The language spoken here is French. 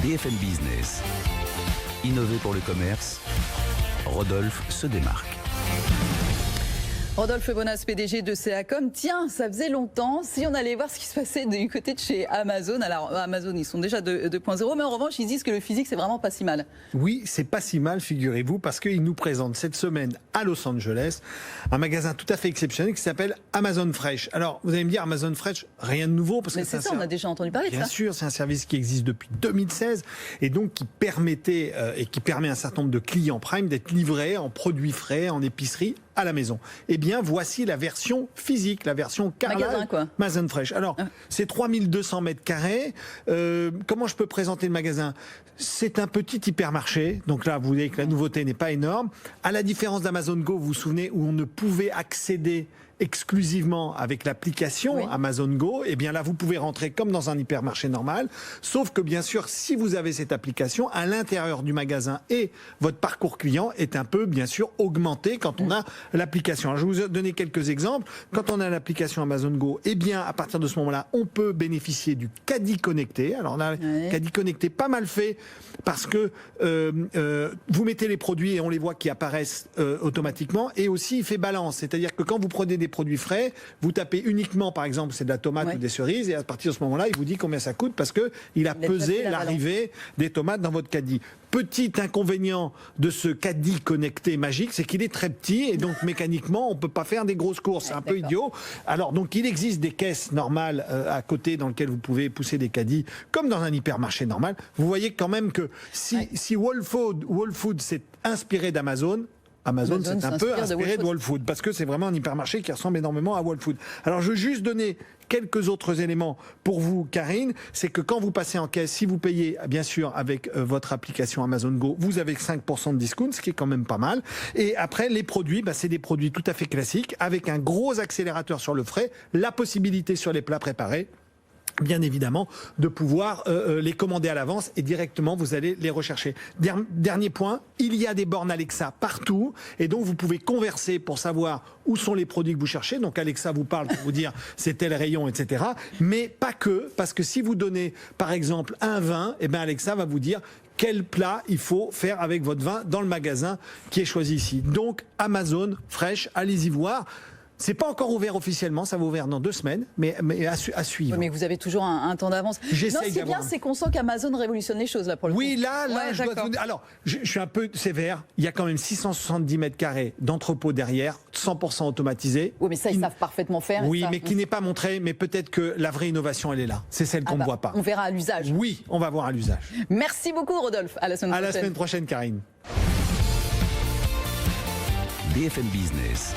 BFM Business. Innover pour le commerce, Rodolphe se démarque. Rodolphe Bonas, PDG de CACOM. Tiens, ça faisait longtemps. Si on allait voir ce qui se passait du côté de chez Amazon. Alors, Amazon, ils sont déjà 2.0, mais en revanche, ils disent que le physique, c'est vraiment pas si mal. Oui, c'est pas si mal, figurez-vous, parce qu'ils nous présentent cette semaine à Los Angeles un magasin tout à fait exceptionnel qui s'appelle Amazon Fresh. Alors, vous allez me dire, Amazon Fresh, rien de nouveau. Parce mais que c'est ça, on a déjà entendu parler de ça. Bien sûr, c'est un service qui existe depuis 2016 et donc qui permettait et qui permet à un certain nombre de clients Prime d'être livrés en produits frais, en épicerie, à la maison. Eh bien, voici la version physique, la version carrelage Amazon Fresh. Alors, c'est 3200 mètres carrés. Comment je peux présenter le magasin ? C'est un petit hypermarché. Donc là, vous voyez que la nouveauté n'est pas énorme. À la différence d'Amazon Go, vous vous souvenez, où on ne pouvait accéder exclusivement avec l'application Amazon Go, et bien là vous pouvez rentrer comme dans un hypermarché normal, sauf que bien sûr si vous avez cette application, à l'intérieur du magasin et votre parcours client est un peu bien sûr augmenté quand on a l'application. Alors, je vais vous donner quelques exemples. Quand on a l'application Amazon Go, et bien à partir de ce moment-là, on peut bénéficier du caddie connecté. Alors là, caddie connecté pas mal fait parce que vous mettez les produits et on les voit qui apparaissent automatiquement, et aussi il fait balance, c'est-à-dire que quand vous prenez des produits frais, vous tapez uniquement, par exemple, c'est de la tomate ou des cerises, et à partir de ce moment-là, il vous dit combien ça coûte parce que il a pesé l'arrivée des tomates dans votre caddie. Petit inconvénient de ce caddie connecté magique, c'est qu'il est très petit et donc mécaniquement, on peut pas faire des grosses courses. C'est un peu idiot. Alors donc, il existe des caisses normales à côté dans lesquelles vous pouvez pousser des caddies comme dans un hypermarché normal. Vous voyez quand même que si Whole Foods s'est inspiré d'Amazon, Amazon c'est un peu inspiré de Whole Foods, parce que c'est vraiment un hypermarché qui ressemble énormément à Whole Foods. Alors je veux juste donner quelques autres éléments pour vous, Karine. C'est que quand vous passez en caisse, si vous payez bien sûr avec votre application Amazon Go, vous avez 5% de discount, ce qui est quand même pas mal. Et après, les produits, c'est des produits tout à fait classiques, avec un gros accélérateur sur le frais, la possibilité sur les plats préparés, bien évidemment, de pouvoir les commander à l'avance et directement vous allez les rechercher. Dernier point, il y a des bornes Alexa partout et donc vous pouvez converser pour savoir où sont les produits que vous cherchez. Donc Alexa vous parle pour vous dire c'est tel rayon, etc. Mais pas que, parce que si vous donnez par exemple un vin, et bien Alexa va vous dire quel plat il faut faire avec votre vin dans le magasin qui est choisi ici. Donc Amazon Fresh, allez-y voir. C'est pas encore ouvert officiellement, ça va ouvrir dans 2 semaines, mais à suivre. Oui, mais vous avez toujours un temps d'avance. Non, c'est bien, c'est qu'on sent qu'Amazon révolutionne les choses là pour le coup. Oui, là, je dois vous dire. Alors, je suis un peu sévère. Il y a quand même 670 mètres carrés d'entrepôt derrière, 100% automatisé. Oui, mais ça, ils savent parfaitement faire. Oui, mais qui n'est pas montré. Mais peut-être que la vraie innovation, elle est là. C'est celle qu'on ne voit pas. On verra à l'usage. Oui, on va voir à l'usage. Merci beaucoup, Rodolphe. À la semaine prochaine. À la semaine prochaine, Karine. BFM Business.